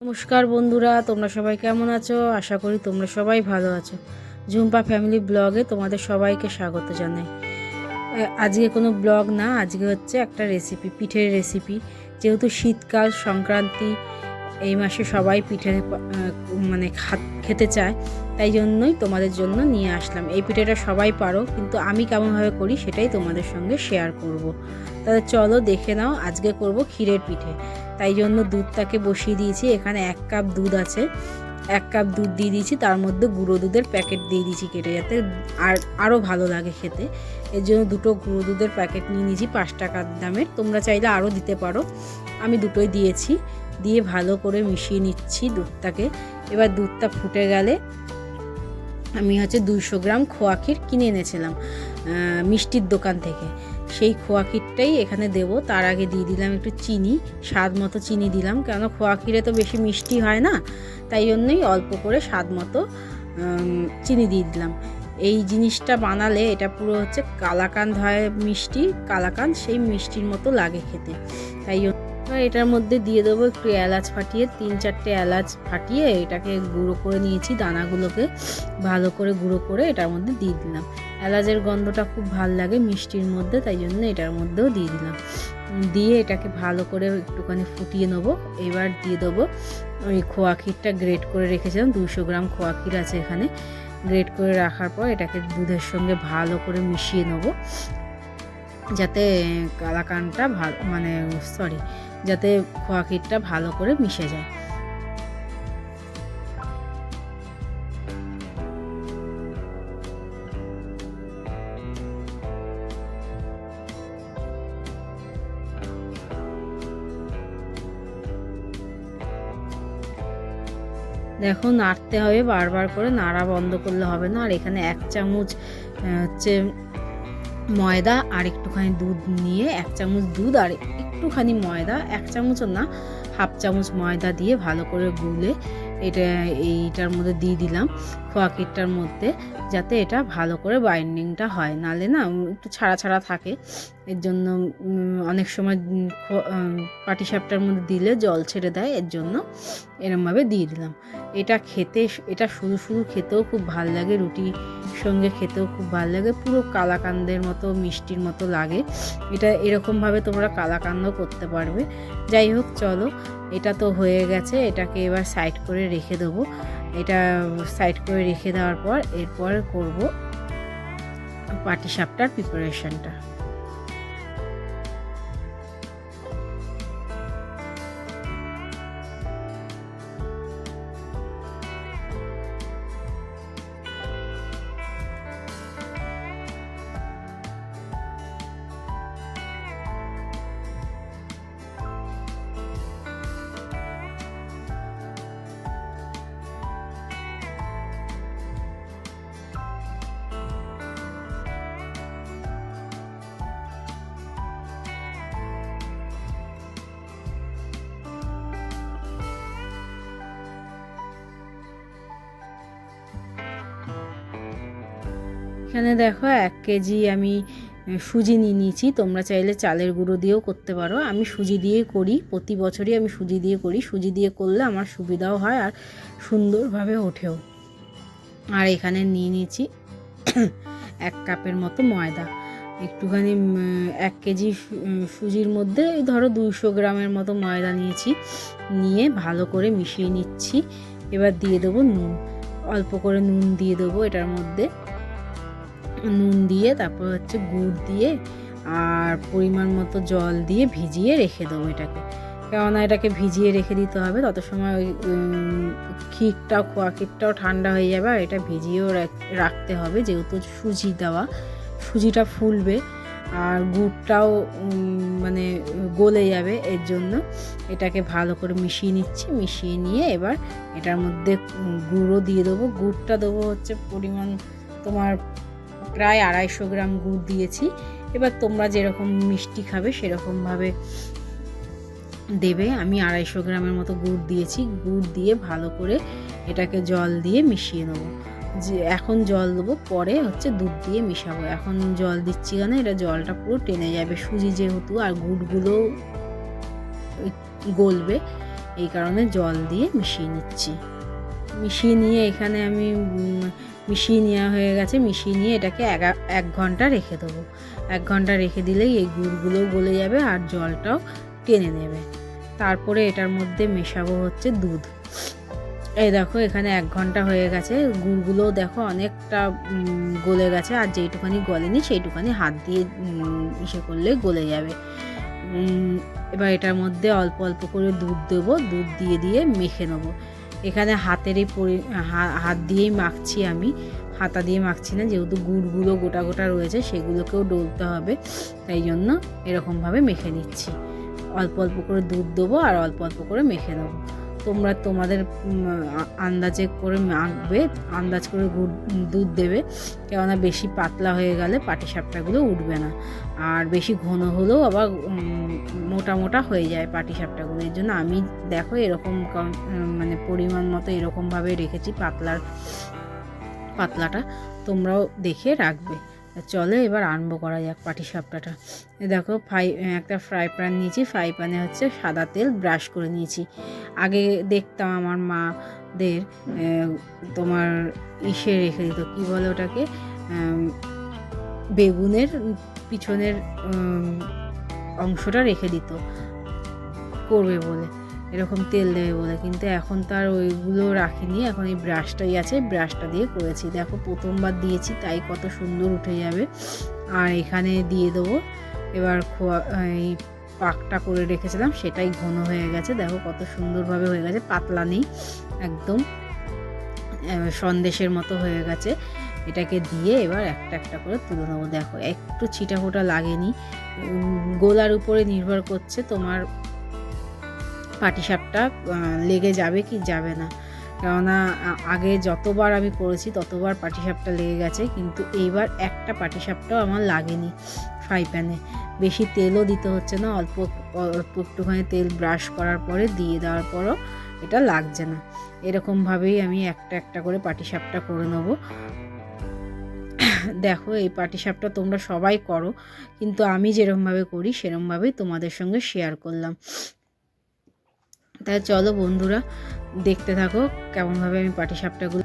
নমস্কার বন্ধুরা, তোমরা সবাই কেমন আছো? আশা করি তোমরা সবাই ভালো আছো। ঝুম্পা ফ্যামিলি ব্লগে তোমাদের সবাইকে স্বাগত জানাই। আজকে কোনো ব্লগ না, আজকে হচ্ছে একটা রেসিপি, পিঠের রেসিপি। যেহেতু শীতকাল, সংক্রান্তি, এই মাসে সবাই পিঠে মানে খেতে চায়, তাই জন্যই তোমাদের জন্য নিয়ে আসলাম। এই পিঠেটা সবাই পারো, কিন্তু আমি কেমনভাবে করি সেটাই তোমাদের সঙ্গে শেয়ার করব। তাহলে চলো দেখে নাও। আজকে করব ক্ষীরের পিঠে, তাই জন্য দুধটাকে বসিয়ে দিয়েছি। এখানে 1 কাপ দুধ আছে, 1 কাপ দুধ দিয়ে দিয়েছি। তার মধ্যে গুঁড়ো দুধের প্যাকেট দিয়ে দিয়েছি কেটে, যাতে আরও ভালো লাগে খেতে। এর জন্য দুটো গুঁড়ো দুধের প্যাকেট নিয়ে নিয়েছি 5 টাকার দামের। তোমরা চাইলে আরও দিতে পারো, আমি দুটোই দিয়েছি। দিয়ে ভালো করে মিশিয়ে নিচ্ছি দুধটাকে। এবার দুধটা ফুটে গেলে আমি হচ্ছে 200 গ্রাম খোয়া ক্ষীর কিনে এনেছিলাম মিষ্টির দোকান থেকে। সেই খোয়া ক্ষীরটাই এখানে দেব। তার আগে দিয়ে দিলাম একটু চিনি, স্বাদ মতো চিনি দিলাম, কেন খোয়া ক্ষীরে তো বেশি মিষ্টি হয় না, তাই জন্যই অল্প করে স্বাদ মতো চিনি দিয়ে দিলাম। এই জিনিসটা বানালে এটা পুরো হচ্ছে কালাকাঁদ হয়, মিষ্টি কালাকাঁদ, সেই মিষ্টির মতো লাগে খেতে। তাই এবার এটার মধ্যে দিয়ে দেবো একটু এলাচ ফাটিয়ে, 3-4টে এলাচ ফাটিয়ে এটাকে গুঁড়ো করে নিয়েছি। দানাগুলোকে ভালো করে গুঁড়ো করে এটার মধ্যে দিয়ে দিলাম। এলাচের গন্ধটা খুব ভালো লাগে মিষ্টির মধ্যে, তাই জন্য এটার মধ্যেও দিয়ে দিলাম। দিয়ে এটাকে ভালো করে একটুখানি ফুটিয়ে নেবো। এবার দিয়ে দেবো ওই খোয়া ক্ষীরটা গ্রেট করে রেখেছিলাম। 200 গ্রাম খোয়া ক্ষীর আছে এখানে। গ্রেট করে রাখার পর এটাকে দুধের সঙ্গে ভালো করে মিশিয়ে নেবো, যাতে কালাকাঁদটা যাতে খোয়া ক্ষীরটা ভালো করে মিশে যায়। দেখো, নাড়তে হবে বারবার করে, নাড়া বন্ধ করলে হবে না। আর এখানে 1 চামচ হচ্ছে ময়দা আর একটুখানি দুধ নিয়ে, 1 চামচ দুধ আর একটুখানি ময়দা, 1 চামচও না, হাফ চামচ ময়দা দিয়ে ভালো করে গুলে এইটার মধ্যে দিয়ে দিলাম খোয়া ক্ষীরটার মধ্যে, যাতে এটা ভালো করে বাইন্ডিংটা হয়। নালে না একটু ছাড়া ছাড়া থাকে, এর জন্য অনেক সময় পাটিসাপটার মধ্যে দিলে জল ছেড়ে দেয়, এর জন্য এরমভাবে দিয়ে দিলাম। এটা শুধু শুধু খেতেও খুব ভালো লাগে, রুটির সঙ্গে খেতেও খুব ভালো লাগে, পুরো কালাকাঁদের মতো মিষ্টির মতো লাগে। এটা এরকমভাবে তোমরা কালাকাঁদও করতে পারবে। যাই হোক, চলো, এটা তো হয়ে গেছে। এটাকে এবার সাইড করে রেখে দেবো। এটা সাইড করে রেখে দেওয়ার পর এরপর করব পাটিসাপটার প্রিপারেশনটা। এখানে দেখো 1 কেজি আমি সুজি নিয়ে নিয়েছি। তোমরা চাইলে চালের গুঁড়ো দিয়েও করতে পারো। আমি সুজি দিয়েই করি, প্রতি বছরই আমি সুজি দিয়ে করি। সুজি দিয়ে করলে আমার সুবিধাও হয় আর সুন্দরভাবে ওঠেও। আর এখানে নিয়ে নিয়েছি 1 কাপের মতো ময়দা। একটুখানি 1 কেজি সুজির মধ্যে ধরো 200 গ্রামের মতো ময়দা নিয়েছি। নিয়ে ভালো করে মিশিয়ে নিচ্ছি। এবার দিয়ে দেবো নুন, অল্প করে নুন দিয়ে দেবো এটার মধ্যে। নুন দিয়ে তারপর হচ্ছে গুড় দিয়ে আর পরিমাণ মতো জল দিয়ে ভিজিয়ে রেখে দেবো এটাকে। কেননা এটাকে ভিজিয়ে রেখে দিতে হবে, তত সময় ওই খোয়া ক্ষীরটাও ঠান্ডা হয়ে যাবে। আর এটা ভিজিয়েও রাখতে হবে, যেহেতু সুজি দেওয়া, সুজিটা ফুলবে আর গুড়টাও মানে গলে যাবে। এর জন্য এটাকে ভালো করে মিশিয়ে নিচ্ছি। মিশিয়ে নিয়ে এবার এটার মধ্যে গুঁড়ো দিয়ে দেবো। গুড়টা দেবো হচ্ছে পরিমাণ তোমার প্রায় 250 গ্রাম গুড় দিয়েছি। এবার তোমরা যেরকম মিষ্টি খাবে সেরকমভাবে দেবে। আমি 250 গ্রামের মতো গুড় দিয়েছি। গুড় দিয়ে ভালো করে এটাকে জল দিয়ে মিশিয়ে নেবো। যে এখন জল দেবো, পরে হচ্ছে দুধ দিয়ে মিশাবো। এখন জল দিচ্ছি কেন, এটা জলটা পুরো টেনে যাবে সুজি যেহেতু, আর গুড়গুলো গলবে। এই কারণে জল দিয়ে মিশিয়ে নিচ্ছি। মিশিয়ে নিয়ে এখানে আমি মিশিয়ে নেওয়া হয়ে গেছে। মিশিয়ে নিয়ে এটাকে 1 ঘন্টা রেখে দেবো। 1 ঘন্টা রেখে দিলেই এই গুড়গুলোও গলে যাবে আর জলটাও টেনে নেবে। তারপরে এটার মধ্যে মেশাবো হচ্ছে দুধ। এই দেখো এখানে 1 ঘন্টা হয়ে গেছে, গুড়গুলোও দেখো অনেকটা গলে গেছে, আর যেইটুখানি গলেনি সেইটুখানি হাত দিয়ে ইসে করলে গলে যাবে। এবার এটার মধ্যে অল্প অল্প করে দুধ দেবো, দুধ দিয়ে মেখে নেবো। এখানে হাত দিয়েই মাখছি আমি, হাতা দিয়ে মাখছি না, যেহেতু গুড়গুলো গোটা গোটা রয়েছে সেগুলোকেও ডলতে হবে, তাই জন্য এরকমভাবে মেখে নিচ্ছি। অল্প অল্প করে দুধ দেবো আর অল্প অল্প করে মেখে নেবো। তোমরা তোমাদের আন্দাজে করে মাখবে, আন্দাজ করে দুধ দেবে, কেননা বেশি পাতলা হয়ে গেলে পাটিসাপটাগুলো উঠবে না, আর বেশি ঘন হলেও আবার মোটা মোটা হয়ে যায় পাটিসাপটাগুলো। এর জন্য আমি দেখো এরকম মানে পরিমাণ মতো এরকমভাবে রেখেছি পাতলাটা, তোমরাও দেখে রাখবে। চলো এবার আরম্ভ করা যাক পাটিসাপটাটা। দেখো একটা ফ্রাই প্যান নিয়েছি, ফ্রাই প্যানে হচ্ছে সাদা তেল ব্রাশ করে নিয়েছি। আগে দেখতাম আমার মাদের তোমার ইসে রেখে দিত, কী বলে ওটাকে, বেগুনের পিছনের অংশটা রেখে দিত করবে বলে, এরকম তেল দেবে বলে, কিন্তু এখন তো আর ওইগুলো রাখিনি, এখন এই ব্রাশটাই আছে, ব্রাশটা দিয়ে করেছি। দেখো প্রথমবার দিয়েছি তাই কত সুন্দর উঠে যাবে। আর এখানে দিয়ে দেবো এবার এই পাকটা করে রেখেছিলাম, সেটাই ঘন হয়ে গেছে, দেখো কত সুন্দরভাবে হয়ে গেছে, পাতলা নেই, একদম সন্দেশের মতো হয়ে গেছে। এটাকে দিয়ে এবার একটা একটা করে তুলে নেবো। দেখো একটু ছিটাফোটা লাগেনি, গোলার উপরে নির্ভর করছে তোমার পাটিসাপটা লেগে যাবে কি যাবে না, কেননা আগে যতবার আমি করেছি ততবার পাটিসাপটা লেগে গেছে, কিন্তু এইবার একটা পাটিসাপটাও আমার লাগেনি ফ্রাই প্যানে। বেশি তেলও দিতে হচ্ছে না, অল্প অল্প একটুখানি তেল ব্রাশ করার পরে দিয়ে দেওয়ার পরও এটা লাগছে না। এরকমভাবেই আমি একটা একটা করে পাটিসাপটা করে নেবো। দেখো এই পাটিসাপটা তোমরা সবাই করো, কিন্তু আমি যেরকমভাবে করি সেরকমভাবেই তোমাদের সঙ্গে শেয়ার করলাম। তাই চলো বন্ধুরা দেখতে থাকো কেমনভাবে আমি পাটিসাপটাগুলো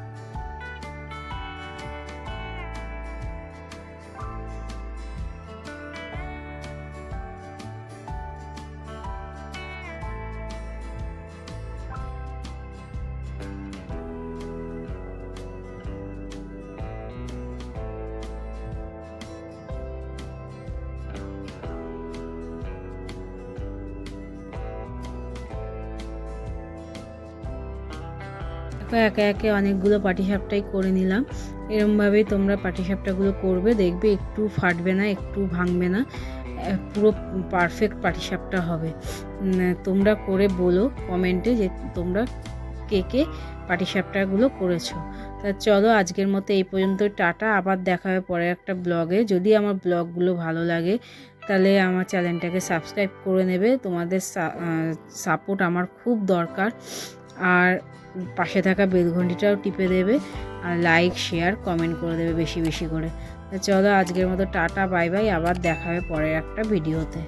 একে একে অনেকগুলো পাটিসাপটাই করে নিলাম। এরমভাবেই তোমরা পাটিসাপটাগুলো করবে, দেখবে একটু ফাটবে না, একটু ভাঙবে না, পুরো পারফেক্ট পাটিসাপটা হবে। তোমরা করে বলো কমেন্টে যে তোমরা কে কে পাটিসাপটাগুলো করেছো। তা চলো আজকের মতো এই পর্যন্ত, টাটা, আবার দেখা হবে পরে একটা ব্লগে। যদি আমার ব্লগগুলো ভালো লাগে তাহলে আমার চ্যানেলটাকে সাবস্ক্রাইব করে নেবে, তোমাদের সাপোর্ট আমার খুব দরকার। আর পাশে থাকা বেলঘণ্টিটাও টিপে দেবে, আর লাইক শেয়ার কমেন্ট করে দেবে বেশি বেশি করে। চলো আজকের মতো টাটা, বাই বাই, আবার দেখা হবে পরের একটা ভিডিওতে।